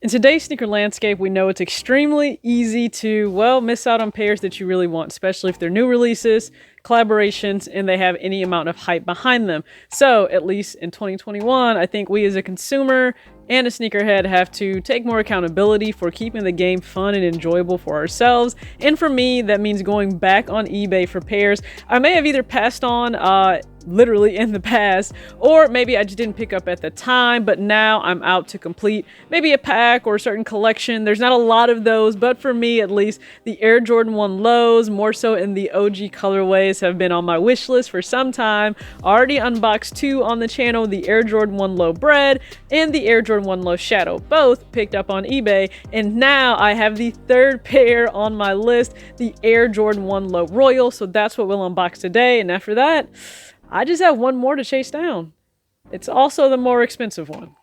In today's sneaker landscape, we know it's extremely easy to, well, miss out on pairs that you really want, especially if they're new releases, collaborations, and they have any amount of hype behind them. So, at least in 2021, I think we as a consumer and a sneakerhead have to take more accountability for keeping the game fun and enjoyable for ourselves. And for me, that means going back on eBay for pairs I may have either passed on literally in the past, or maybe I just didn't pick up at the time, but now I'm out to complete maybe a pack or a certain collection. There's not a lot of those, but for me at least, the Air Jordan 1 lows, more so in the OG colorways, have been on my wish list for some time. Already unboxed two on the channel, the Air Jordan 1 Low Bread and the Air Jordan 1 Low Shadow, both picked up on eBay, and now I have the third pair on my list, the Air Jordan 1 Low Royal, so that's what we'll unbox today, and after that, I just have one more to chase down. It's also the more expensive one.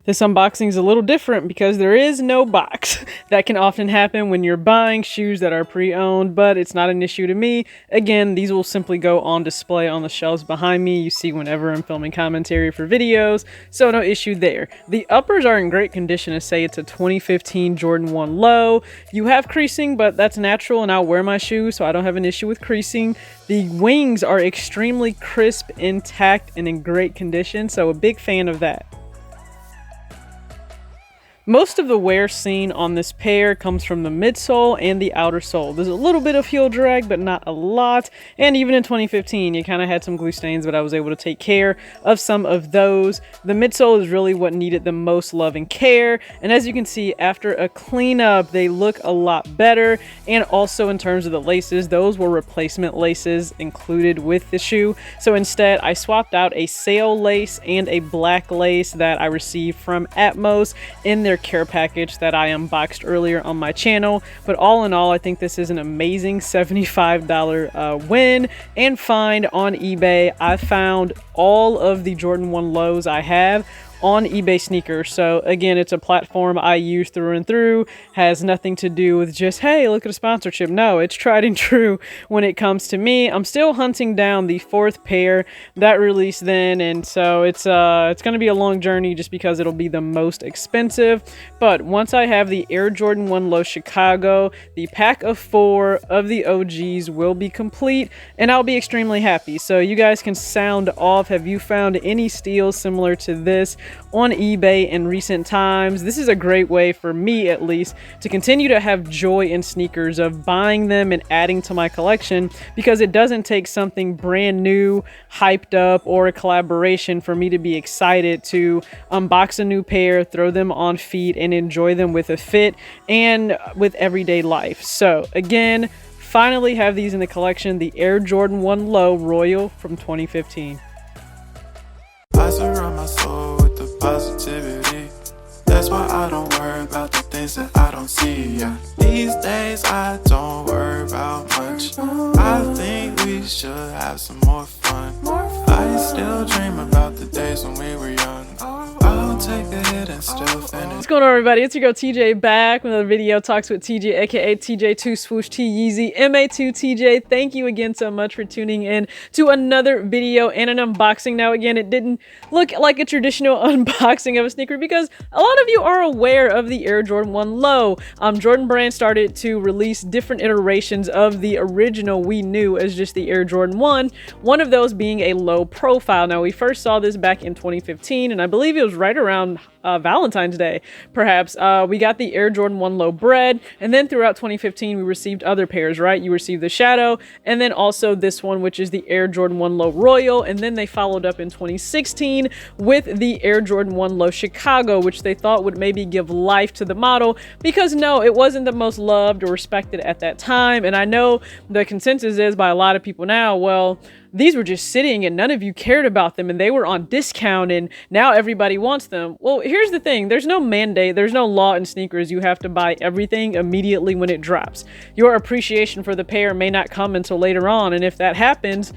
This unboxing is a little different because there is no box. That can often happen when you're buying shoes that are pre-owned, but it's not an issue to me. Again, these will simply go on display on the shelves behind me. You see whenever I'm filming commentary for videos, so no issue there. The uppers are in great condition to say it's a 2015 Jordan 1 Low. You have creasing, but that's natural and I'll wear my shoes, so I don't have an issue with creasing. The wings are extremely crisp, intact, and in great condition, so a big fan of that. Most of the wear seen on this pair comes from the midsole and the outer sole. There's a little bit of heel drag, but not a lot. And even in 2015, you kind of had some glue stains, but I was able to take care of some of those. The midsole is really what needed the most love and care. And as you can see, after a cleanup, they look a lot better. And also in terms of the laces, those were replacement laces included with the shoe. So instead, I swapped out a sail lace and a black lace that I received from Atmos in their care package that I unboxed earlier on my channel. But all in all, I think this is an amazing $75 win and find on eBay. I found all of the Jordan 1 lows I have on eBay Sneakers. So again, it's a platform I use through and through, has nothing to do with just, hey, look at a sponsorship. No, it's tried and true when it comes to me. I'm still hunting down the fourth pair that released then, and so it's going to be a long journey just because it'll be the most expensive. But once I have the Air Jordan 1 Low Chicago, the pack of 4 of the OGs will be complete, and I'll be extremely happy. So you guys can sound off. Have you found any steals similar to this on eBay in recent times? This is a great way for me, at least, to continue to have joy in sneakers, of buying them and adding to my collection, because it doesn't take something brand new, hyped up, or a collaboration for me to be excited to unbox a new pair, throw them on feet, and enjoy them with a fit and with everyday life. So again, finally have these in the collection, the Air Jordan 1 Low Royal from 2015. I surround my soul with the positivity. That's why I don't worry about the things that I don't see. Yeah. These days I don't worry about much. I think we should have some more fun. I still dream about the days when we were young. I'll take a hit and still finish. What's going on, everybody? It's your girl TJ back with another video, Talks with TJ, aka TJ2 Swoosh T Yeezy MA2 TJ. Thank you again so much for tuning in to another video and an unboxing. Now again, it didn't look like a traditional unboxing of a sneaker because a lot of you are aware of the Air Jordan 1 Low. Jordan Brand started to release different iterations of the original we knew as just the Air Jordan 1, one of those being a low profile. Now we first saw this back in 2015, and I believe it was right around Valentine's Day, perhaps. We got the Air Jordan 1 Low Bread, and then throughout 2015 we received other pairs, right? You received the Shadow, and then also this one, which is the Air Jordan 1 Low Royal, and then they followed up in 2016 with the Air Jordan 1 Low Chicago, which they thought would maybe give life to the model, because no, it wasn't the most loved or respected at that time. And I know the consensus is by a lot of people now, well, these were just sitting and none of you cared about them and they were on discount and now everybody wants them. Well, here's the thing. There's no mandate. There's no law in sneakers. You have to buy everything immediately when it drops. Your appreciation for the pair may not come until later on. And if that happens,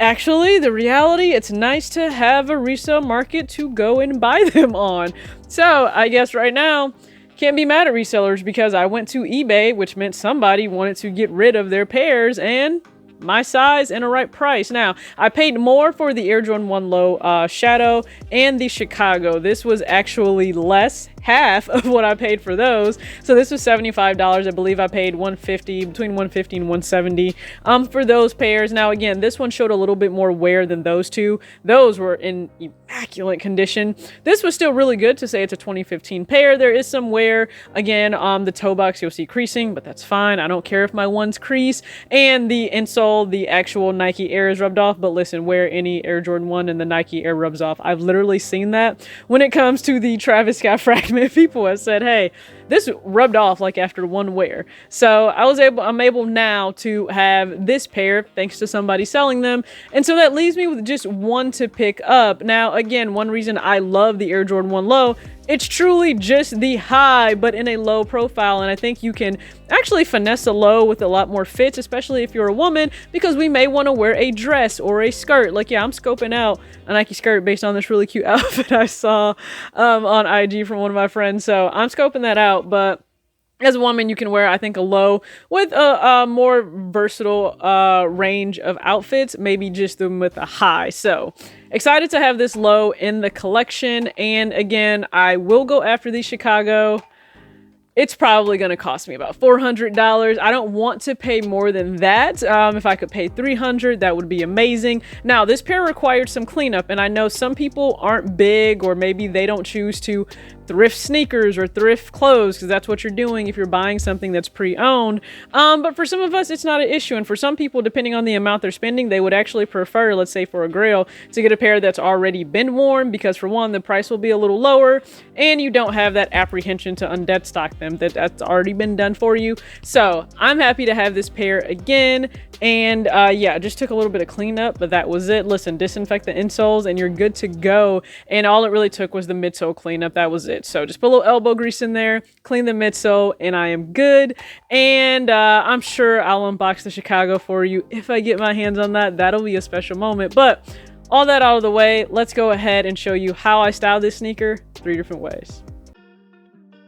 actually, the reality, it's nice to have a resale market to go and buy them on. So I guess right now, can't be mad at resellers because I went to eBay, which meant somebody wanted to get rid of their pairs and my size and a right price. Now, I paid more for the Air Jordan 1 Low Shadow and the Chicago. This was actually less half of what I paid for those. So this was $75. I believe I paid between $150 and $170 for those pairs. Now again, this one showed a little bit more wear than those two. Those were in immaculate condition. This was still really good to say it's a 2015 pair. There is some wear. Again, on the toe box you'll see creasing, but that's fine. I don't care if my ones crease. And the insole, the actual Nike Air is rubbed off, but listen, wear any Air Jordan 1 and the Nike Air rubs off. I've literally seen that when it comes to the Travis Scott Fragment. People have said, hey, this rubbed off like after one wear. So I'm able now to have this pair thanks to somebody selling them. And so that leaves me with just one to pick up. Now, again, one reason I love the Air Jordan 1 Low, it's truly just the high, but in a low profile. And I think you can actually finesse a low with a lot more fits, especially if you're a woman, because we may want to wear a dress or a skirt. Like, yeah, I'm scoping out a Nike skirt based on this really cute outfit I saw on IG from one of my friends. So I'm scoping that out. But as a woman, you can wear, I think, a low with a more versatile range of outfits, maybe just them with a high. So excited to have this low in the collection. And again, I will go after the Chicago. It's probably going to cost me about $400. I don't want to pay more than that. If I could pay $300, that would be amazing. Now, this pair required some cleanup, and I know some people aren't big, or maybe they don't choose to thrift sneakers or thrift clothes, because that's what you're doing if you're buying something that's pre-owned. But for some of us, it's not an issue. And for some people, depending on the amount they're spending, they would actually prefer, let's say for a grail, to get a pair that's already been worn, because for one, the price will be a little lower, and you don't have that apprehension to undead stock them that's already been done for you. So I'm happy to have this pair again. And yeah, just took a little bit of cleanup, but that was it. Listen, disinfect the insoles and you're good to go. And all it really took was the midsole cleanup. That was it. So just put a little elbow grease in there, clean the midsole, and I am good. And I'm sure I'll unbox the Chicago for you if I get my hands on that. That'll be a special moment. But all that out of the way, let's go ahead and show you how I style this sneaker 3 different ways.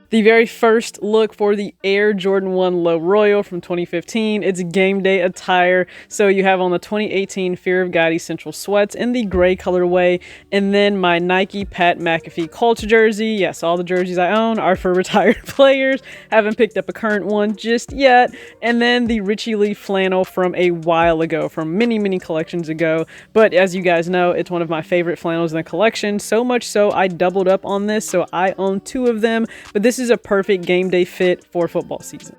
The very first look for the Air Jordan 1 Low Royal from 2015. It's game day attire. So you have on the 2018 Fear of God Essential Sweats in the gray colorway. And then my Nike Pat McAfee Colts jersey. Yes, all the jerseys I own are for retired players. Haven't picked up a current one just yet. And then the Richie Lee flannel from a while ago, from many, many collections ago. But as you guys know, it's one of my favorite flannels in the collection. So much so I doubled up on this. So I own 2 of them. But this is a perfect game day fit for football season.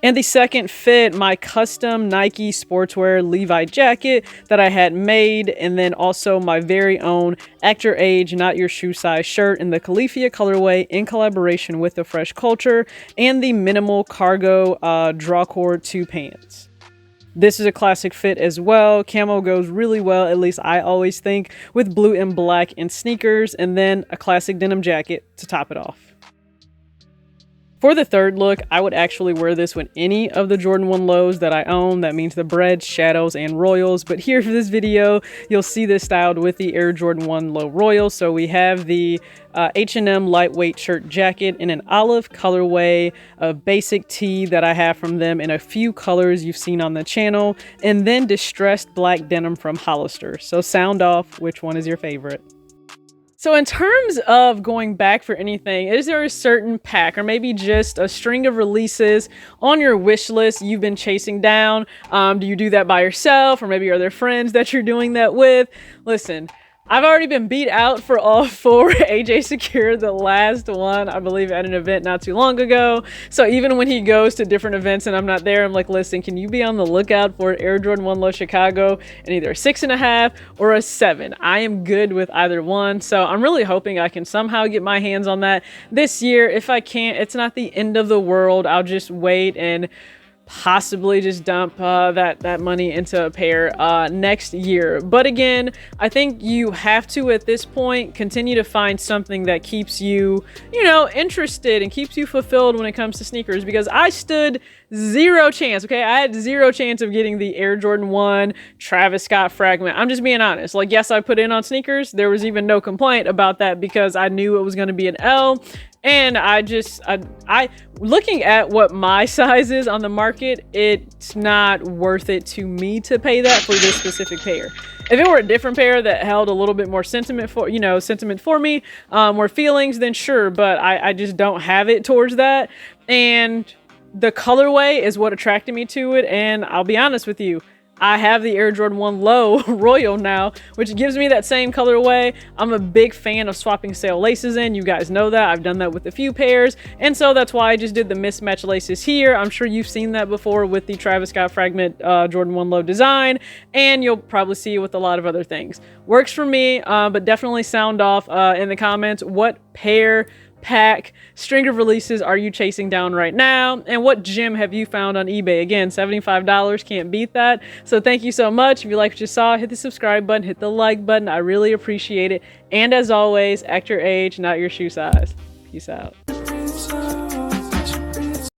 And the second fit, my custom Nike sportswear Levi jacket that I had made, and then also my very own Act Your Age, Not Your Shoe Size shirt in the Califia colorway in collaboration with the Fresh Culture, and the minimal cargo drawcord 2 pants. This is a classic fit as well. Camo goes really well, at least I always think, with blue and black and sneakers, and then a classic denim jacket to top it off. For the third look, I would actually wear this with any of the Jordan 1 Lows that I own. That means the Breads, Shadows, and Royals. But here for this video, you'll see this styled with the Air Jordan 1 Low Royal. So we have the H&M lightweight shirt jacket in an olive colorway, a basic tee that I have from them in a few colors you've seen on the channel, and then distressed black denim from Hollister. So sound off, which one is your favorite? So in terms of going back for anything, is there a certain pack or maybe just a string of releases on your wish list you've been chasing down? Do you do that by yourself, or maybe are there friends that you're doing that with? Listen, I've already been beat out for all 4. AJ secured the last one, I believe, at an event not too long ago. So even when he goes to different events and I'm not there, I'm like, listen, can you be on the lookout for Air Jordan 1 Low Chicago in either a 6.5 or a 7? I am good with either one. So I'm really hoping I can somehow get my hands on that this year. If I can't, it's not the end of the world. I'll just wait and possibly just dump that money into a pair next year. But again, I think you have to, at this point, continue to find something that keeps you, interested and keeps you fulfilled when it comes to sneakers, because I stood 0 chance, okay? I had 0 chance of getting the Air Jordan 1 Travis Scott Fragment. I'm just being honest. Like, yes, I put in on sneakers. There was even no complaint about that because I knew it was going to be an L. And I looking at what my size is on the market, it's not worth it to me to pay that for this specific pair. If it were a different pair that held a little bit more sentiment for, sentiment for me, more feelings, then sure, but I just don't have it towards that. And the colorway is what attracted me to it, and I'll be honest with you, I have the Air Jordan 1 Low Royal now, which gives me that same colorway. I'm a big fan of swapping sail laces in. You guys know that. I've done that with a few pairs. And so that's why I just did the mismatch laces here. I'm sure you've seen that before with the Travis Scott Fragment Jordan 1 Low design. And you'll probably see it with a lot of other things. Works for me, but definitely sound off in the comments what pair, pack, string of releases are you chasing down right now, and what gem have you found on eBay? Again, $75, can't beat that. So thank you so much. If you liked what you saw, hit the subscribe button, hit the like button. I really appreciate it. And as always, act your age, not your shoe size. Peace out.